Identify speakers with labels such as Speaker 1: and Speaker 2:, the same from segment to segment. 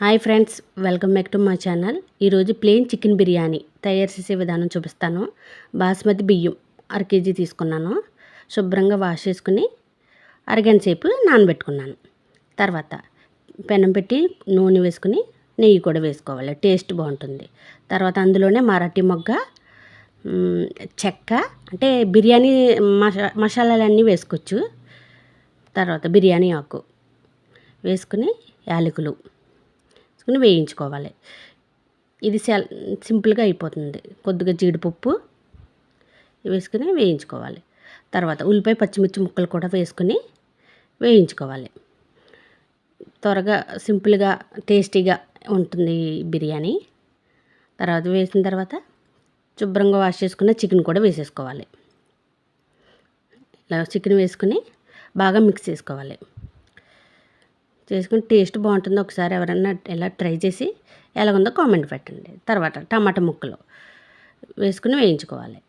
Speaker 1: Hi friends, welcome back to my channel. ఈరోజు plain chicken biryani తయారు చేసే విధానం చూపిస్తాను. బాస్మతి బియ్యం 1/2 కేజీ తీసుకున్నాను. శుభ్రంగా వాష్ చేసుకుని అరగంట సేపు నానబెట్టుకున్నాను. తర్వాత పెనం పెట్టి నూనె వేసుకుని నెయ్యి కూడా వేసుకోవాలి, టేస్ట్ బాగుంటుంది. తర్వాత అందులోనే మరాఠీ మొగ్గ, చెక్క, అంటే బిర్యానీ మసాలాలన్నీ వేసుకోవచ్చు. తర్వాత బిర్యానీ ఆకు వేసుకుని యాలకులు వేసుకుని వేయించుకోవాలి. ఇది సింపుల్గా అయిపోతుంది. కొద్దిగా జీడిపప్పు వేసుకుని వేయించుకోవాలి. తర్వాత ఉల్లిపాయ పచ్చిమిర్చి ముక్కలు కూడా వేసుకుని వేయించుకోవాలి. త్వరగా సింపుల్గా టేస్టీగా ఉంటుంది బిర్యానీ. తర్వాత వేసిన తర్వాత శుభ్రంగా వాష్ చేసుకున్న చికెన్ కూడా వేసేసుకోవాలి. ఇలా చికెన్ వేసుకుని బాగా మిక్స్ చేసుకోవాలి. చేసుకుని టేస్ట్ బాగుంటుంది. ఒకసారి ఎవరైనా ఎలా ట్రై చేసి ఎలాగుందో కామెంట్ పెట్టండి. తర్వాత టమాటా ముక్కలు వేసుకుని వేయించుకోవాలి.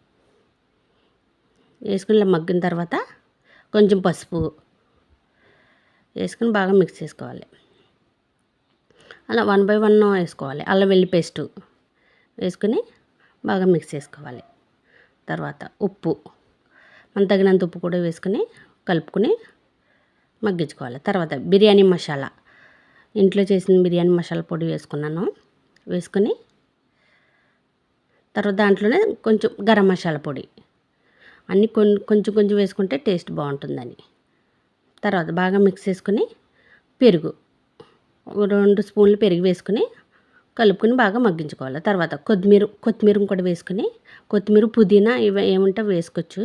Speaker 1: వేసుకుని ఇలా మగ్గిన తర్వాత కొంచెం పసుపు వేసుకుని బాగా మిక్స్ చేసుకోవాలి. అలా 1 by 1 వేసుకోవాలి. అల్లం వెల్లుల్లి పేస్టు వేసుకుని బాగా మిక్స్ చేసుకోవాలి. తర్వాత ఉప్పు, మన తగినంత ఉప్పు కూడా వేసుకుని కలుపుకుని మగ్గించుకోవాలి. తర్వాత బిర్యానీ మసాలా, ఇంట్లో చేసిన బిర్యానీ మసాలా పొడి వేసుకున్నాను. వేసుకొని తర్వాత దాంట్లోనే కొంచెం గరం మసాలా పొడి అన్నీ కొంచెం కొంచెం వేసుకుంటే టేస్ట్ బాగుంటుందని. తర్వాత బాగా మిక్స్ చేసుకుని పెరుగు 2 స్పూన్లు పెరుగు వేసుకుని కలుపుకొని బాగా మగ్గించుకోవాలి. తర్వాత కొత్తిమీర కూడా వేసుకుని, కొత్తిమీర పుదీనా ఇవి ఏముంటే వేసుకోవచ్చు.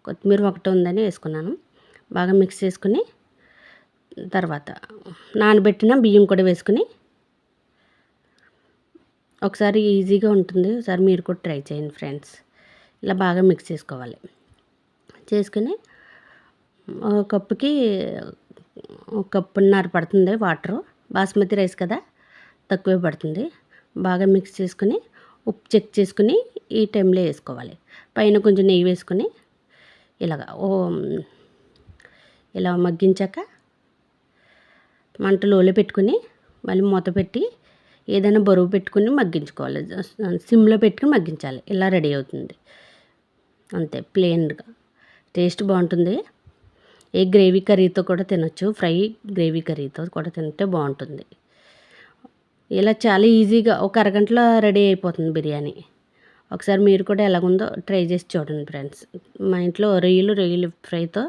Speaker 1: కొత్తిమీర ఒకటి ఉందని వేసుకున్నాను. బాగా మిక్స్ చేసుకుని తర్వాత నానబెట్టిన బియ్యం కూడా వేసుకుని ఒకసారి ఈజీగా ఉంటుంది. ఒకసారి మీరు కూడా ట్రై చేయండి ఫ్రెండ్స్. ఇలా బాగా మిక్స్ చేసుకోవాలి. చేసుకుని ఒక కప్పుకి 1.5 కప్పున్నర పడుతుంది వాటరు. బాస్మతి రైస్ కదా, తక్కువే పడుతుంది. బాగా మిక్స్ చేసుకుని ఉప్పు చెక్ చేసుకుని ఈ టైంలో వేసుకోవాలి. పైన కొంచెం నెయ్యి వేసుకొని ఇలా మగ్గించాక మంట లోలో పెట్టుకుని మళ్ళీ మూత పెట్టి ఏదైనా బరువు పెట్టుకుని మగ్గించుకోవాలి. సిమ్లో పెట్టుకుని మగ్గించాలి. ఇలా రెడీ అవుతుంది. అంతే, ప్లెయిన్గా. టేస్ట్ బాగుంటుంది. ఏ గ్రేవీ కర్రీతో కూడా తినొచ్చు. ఫ్రై గ్రేవీ కర్రీతో కూడా తింటే బాగుంటుంది. ఇలా చాలా ఈజీగా ఒక అరగంటలో రెడీ అయిపోతుంది బిర్యానీ. ఒకసారి మీరు కూడా ఎలాగుందో ట్రై చేసి చూడండి ఫ్రెండ్స్. మా ఇంట్లో రొయ్యలు ఫ్రైతో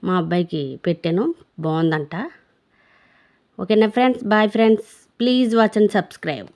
Speaker 1: మా అబ్బాయికి పెట్టాను, బాగుందంట. ఓకేనా friends, boy friends, please watch and subscribe.